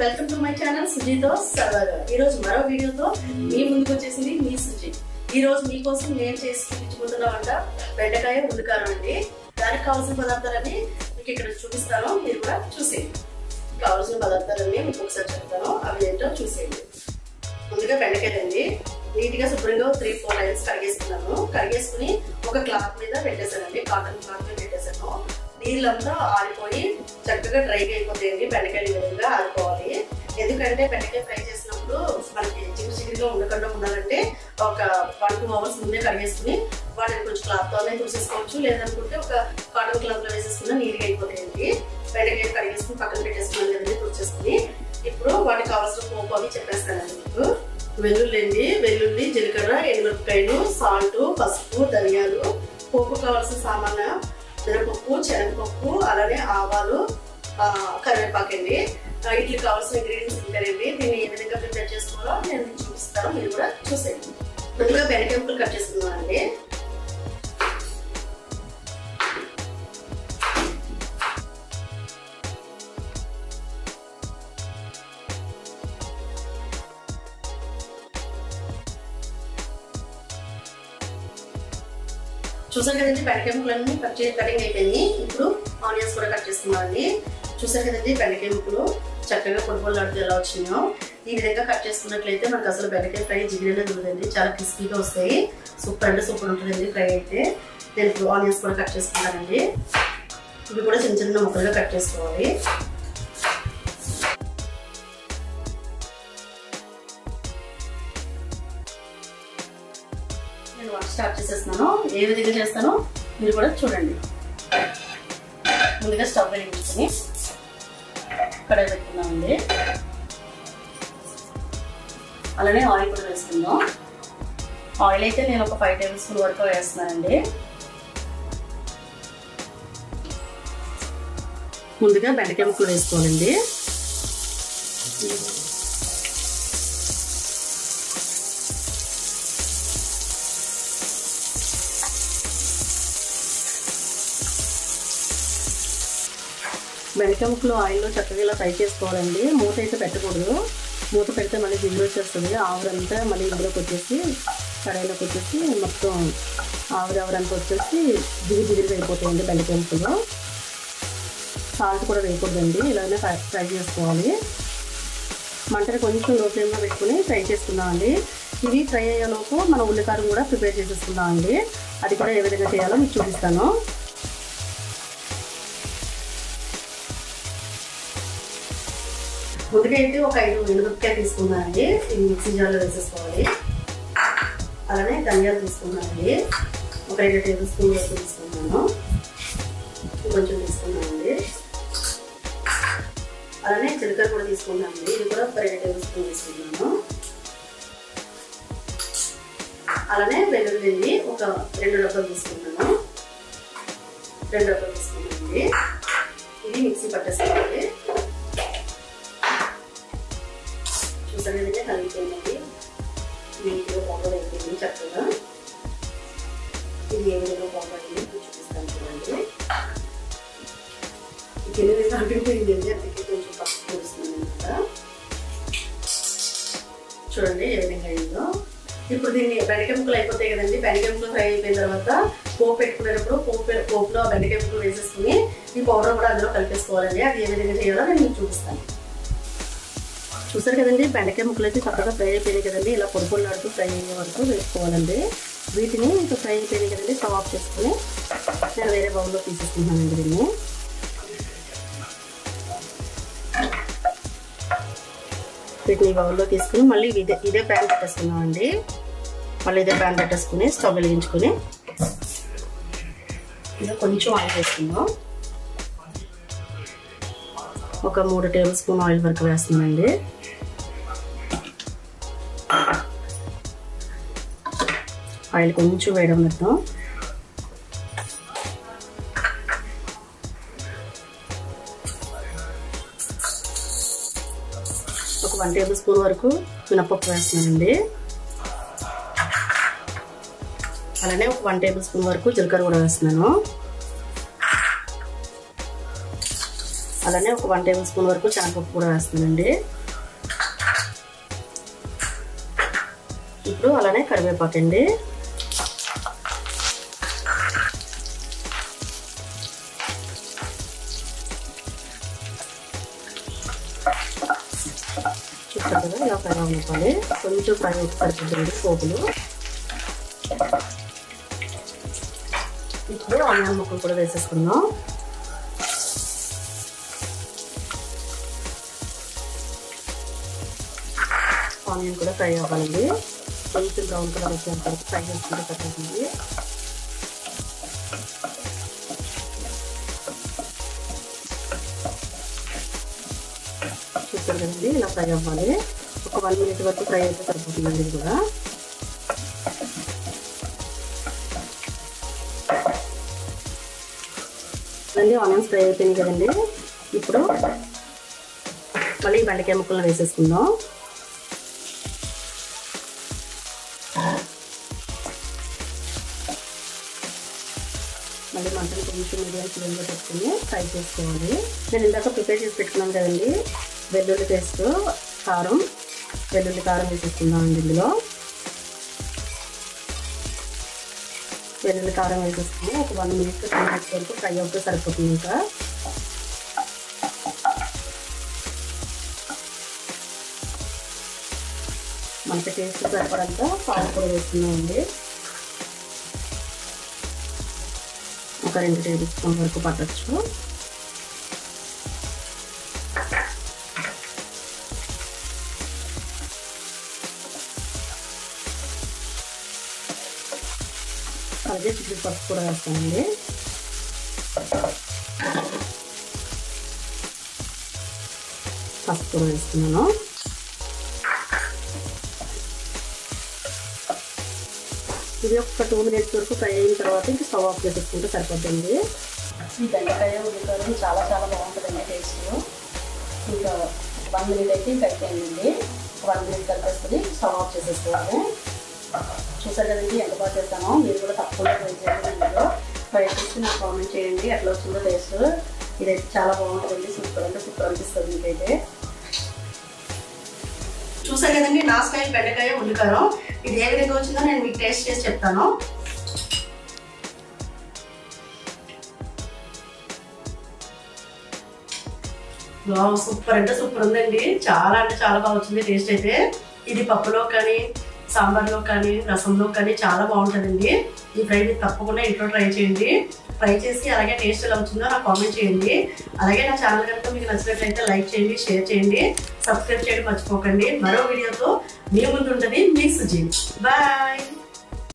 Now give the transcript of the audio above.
Welcome to my channel సుజీతో సరదాగా. ఈ రోజు మరో వీడియోతో మీ ముందుకు వచ్చేసింది మీ సుజీ. ఈ రోజు మీకోసం నేను చేసి చూపించబోతున్న వంట బెండకాయ ఉల్లికారం అండి. దానికి కావాల్సిన పదార్థాలన్నీ మీకు ఇక్కడ చూపిస్తాను, మీరు కూడా చూసేయండి. కావాల్సిన పదార్థాలన్నీ మీకు ఒకసారి చెప్తాను, అవి ఏంటో చూసేయండి. ముందుగా బెండకాయలండి నీట్గా శుభ్రంగా 3-4 టైమ్స్ కడిగేసుకున్నాను. కడిగేసుకుని ఒక క్లాత్ మీద పెట్టేశానండి, కాటన్ క్లాత్ మీద పెట్టేశాను. నీళ్ళంతా ఆరిపోయి చక్కగా డ్రైగా అయిపోతాయండి. బెండకాయలు ఈ విధంగా ఆరిపోవాలి. ఎందుకంటే బెండకాయ ఫ్రై చేసినప్పుడు మనకి చిగురుగా ఉండకుండా ఉండాలంటే ఒక 1-2 అవర్స్ ముందే కడిగేసుకుని వాటిని కొంచెం క్లాత్తోనే తుడిసేసుకోవచ్చు, లేదనుకుంటే ఒక కాటన్ క్లాత్ లో వేసేసుకున్నా నీట్గా అయిపోతాయండి. బెండకాయలు కడిగేసుకుని పక్కన పెట్టేసుకున్నాను కదండి, తుడిచేసుకుని. ఇప్పుడు వాటికి కావాల్సిన పోపు అవి చెప్పేస్తానండి మీకు. వెల్లుల్లి, జీలకర్ర, ఎండుమిరపకాయలు, సాల్ట్, పసుపు, ధనియాలు. పోపు కావాల్సిన సామాన్లు మినపప్పు, శనగపప్పు, అలానే ఆవాలు, కరివేపాకు అండి. వీటికి కావాల్సిన ఇంగ్రీడియంట్స్ ఉంటాయండి. దీన్ని ఏ విధంగా ప్రిపేర్ చేసుకోవాలో నేను చూపిస్తాను, మీరు కూడా చూసేయండి. ముందుగా బెండకాయ ముక్కలు కట్ చేసుకున్నానండి. చూసారు కదండి, బెండకాయ ముక్కలన్నీ కటింగ్ అయిపోయింది. ఇప్పుడు ఆనియన్స్ కూడా కట్ చేసుకున్నామండి. చూసారు కదండి, బెండకాయ ముక్కలు చక్కగా పొడిపొలాడుతూ ఎలా వచ్చినాయో. ఈ విధంగా కట్ చేసుకున్నట్లయితే మనకు అసలు బెండకాయ ఫ్రై జిగిరేనే దొరుకుతుంది, చాలా క్రిస్పీగా వస్తాయి. సూపర్ అంటే సూపర్ ఉంటుందండి ఫ్రై అయితే. నేను ఇప్పుడు ఆనియన్స్ కూడా కట్ చేసుకున్నానండి. ఇవి కూడా చిన్న చిన్న ముక్కలుగా కట్ చేసుకోవాలి. నేను వంట స్టార్ట్ చేసేస్తున్నాను. ఏ విధంగా చేస్తానో మీరు కూడా చూడండి. ముందుగా స్టవ్ వెలిగించుకొని కడాయి పెట్టుకున్నామండి. అలానే ఆయిల్ కూడా వేసుకుందాం. ఆయిల్ అయితే నేను ఒక 5 టేబుల్ స్పూన్ వరకు వేస్తున్నానండి. ముందుగా బెండకాయ ముక్కలు వేసుకోవాలండి. బెండకాయ ముక్కలు ఆయిల్లో చక్కగా ఇలా ఫ్రై చేసుకోవాలండి. మూత అయితే పెట్టకూడదు. మూత పెడితే మళ్ళీ జిగురు వచ్చేస్తుంది. ఆవిరంతా మళ్ళీ ఇందులోకి వచ్చేసి కడాయిలోకి వచ్చేసి మొత్తం ఆవిరంతా వచ్చేసి జిగురుగా అయిపోతాయండి బెండకాయ ముక్కలు. సాల్ట్ కూడా వేయకూడదండి, ఇలానే ఫ్రై చేసుకోవాలి. మంటని కొంచెం లో ఫ్లేమ్లో పెట్టుకుని ఫ్రై చేసుకుందామండి. ఇవి ఫ్రై అయ్యేలోపు మనం ఉల్లికారం కూడా ప్రిపేర్ చేసేసుకుందామండి. అది కూడా ఏ విధంగా చేయాలో మీకు చూపిస్తాను. ముందుగా అయితే ఒక 5 ఎండుమిరపకాయలు తీసుకున్నానండి. ఇవి మిక్సీ జార్లో వేసేసుకోవాలి. అలానే ధనియాలు తీసుకున్నానండి, ఒక 2 టేబుల్ స్పూన్ వరకు తీసుకున్నాను. కొంచెం తీసుకున్నానండి. అలానే జీలకర్ర కూడా తీసుకున్నానండి. ఇది కూడా ఒక 2 టేబుల్ స్పూన్ తీసుకున్నాను. అలానే వెల్లుల్లి ఒక 2 డబ్బాలు తీసుకున్నాను. 2 డబ్బాలు తీసుకున్నానండి. ఇది మిక్సీ పట్టేసుకోవాలి. చూసారు కదండి, కలిగిపోయిందండి. నీట్గా పౌడర్ అయిపోయింది చక్కగా. ఇది ఏ విధంగా పౌడర్ అయింది చూపిస్తాను చూడండి. ఈ విధంగా అంటుకుపోయింది అండి, అందుకే కొంచెం పసుపు పోస్తున్నాను అనమాట. చూడండి ఏ విధంగా అయిందో. ఇప్పుడు దీన్ని బెండకాయ ముక్కలు అయిపోతాయి కదండి. బెండకాయ ముక్కలు ఫ్రై అయిపోయిన తర్వాత పోపు పెట్టుకునేటప్పుడు పోపులో బెండకాయ ముక్కలు వేసేసుకుని ఈ పౌడర్ కూడా అందులో కలిపేసుకోవాలండి. అది ఏ విధంగా చేయాలో నేను మీకు చూపిస్తాను. చూసారు కదండి, బెండకాయ ముక్కలు అయితే చక్కగా ఫ్రై అయిపోయినాయి కదండి. ఇలా పొడిపొలాడుతూ ఫ్రై అయ్యే వరకు వేసుకోవాలండి. వీటిని ఇంకా ఫ్రై అయిపోయినాయి కదండి, స్టవ్ ఆఫ్ చేసుకుని నేను వేరే బౌల్లో తీసేసుకుంటున్నానండి. దీన్ని వీటిని బౌల్లో తీసుకుని మళ్ళీ ఇదే ప్యాన్ పెట్టేసుకున్నామండి. మళ్ళీ ఇదే ప్యాన్ పెట్టేసుకుని స్టవ్ వెలిగించుకుని ఇలా కొంచెం ఆయిల్ వేసుకుందాం. ఒక 3 టేబుల్ స్పూన్ ఆయిల్ వరకు వేస్తున్నానండి. ఆయిల్ కొంచెం వేయడం పెడతాం. ఒక 1 టేబుల్ స్పూన్ వరకు మినపప్పు వేస్తున్నానండి. అలానే ఒక 1 టేబుల్ స్పూన్ వరకు జీలకర్ర కూడా వేస్తున్నాను. అలానే ఒక 1 టేబుల్ స్పూన్ వరకు శనగపప్పు కూడా వేస్తానండి. ఇప్పుడు అలానే కరివేపాకండి. చూస్తారు కదా ఇలా ఫ్రై అవ్వాలి. కొంచెం ఫ్రై సరిపోతుంది పోపులు. ఇప్పుడు ఆనియన్ ముక్కలు కూడా వేసేసుకుందాం. ఆనియన్ కూడా ఫ్రై అవ్వాలండి. కొంచెం బ్రౌన్ కలర్ వచ్చేంత వరకు ఫ్రై చేసుకుంటే సరిపోతుంది. చూసారు కదండి ఇలా ఫ్రై అవ్వాలి. ఒక 1 మినిట్ వరకు ఫ్రై అయితే సరిపోతుందండి. ఇది కూడా ఆనియన్స్ ఫ్రై అయిపోయింది కదండి. ఇప్పుడు మళ్ళీ బెండకాయ ముక్కలను వేసేసుకుందాం. మళ్ళీ మంటలు కొంచెం మీడియం ఫ్లేమ్లో పెట్టుకుని ఫ్రై చేసుకోవాలి. నేను ఇందాక ప్రిపేర్ చేసి పెట్టుకున్నాను కదండి వెల్లుల్లి పేస్ట్, వెల్లుల్లి కారం వేసేసుకుందామండి. ఇందులో వెల్లుల్లి కారం వేసేసుకుని ఒక 1 మినిట్ 2 మినిట్స్ వరకు ఫ్రై అవుతే సరిపోతుంది. ఇంకా మనకి టేస్ట్ సరిపడంత సాల్ట్ కూడా వేస్తున్నామండి. ఒక 2 టేబుల్ స్పూన్ వరకు పట్టచ్చు. అలాగే చికెన్ పసుపు కూడా వేస్తానండి. పసుపు కూడా వేస్తున్నాను. ఇది ఒక 2 మినిట్స్ వరకు ఫ్రై అయిన తర్వాత ఇంకా స్టవ్ ఆఫ్ చేసేసుకుంటే సరిపోతుంది. ఈ బెండకాయ ఉల్లికారం చాలా చాలా బాగుంటుందండి టేస్ట్. ఇంకా 1 మినిట్ అయితే ఇంకా అయిపోయిందండి. 1 మినిట్ కలిపేస్తుంది, స్టవ్ ఆఫ్ చేసేసుకోవాలి. చూసారు కదండి ఎంత బాగా చేస్తానో. మీరు కూడా తప్పకుండా ట్రై చేయండి. ఇంట్లో ట్రై చేసి నాకు కామెంట్ చేయండి ఎట్లా వచ్చిందో టేస్ట్. ఇదైతే చాలా బాగుంటుందండి. సూపర్ అంటే సూపర్ అనిపిస్తుంది మీకైతే. చూసారు కదండి నా స్టైల్ బెండకాయ ఉల్లికారం. ఇది ఏ విధంగా వచ్చిందో నేను మీకు టేస్ట్ చేసి చెప్తాను. సూపర్ అంటే సూపర్ ఉందండి. చాలా అంటే చాలా బాగా వచ్చింది టేస్ట్ అయితే. ఇది పప్పులో కానీ సాంబార్లో కానీ రసంలో కానీ చాలా బాగుంటుందండి. ఈ ఫ్రై తప్పకుండా ఇంట్లో ట్రై చేయండి. ట్రై చేసి అలాగే టేస్ట్ ఎలా వచ్చిందో నాకు కామెంట్ చేయండి. అలాగే నా ఛానల్ కనుక మీకు నచ్చినట్లయితే లైక్ చేయండి, షేర్ చేయండి, సబ్స్క్రైబ్ చేయడం మర్చిపోకండి. మరో వీడియోతో మీ ముందు ఉంటుంది మీ సుజీ. బాయ్.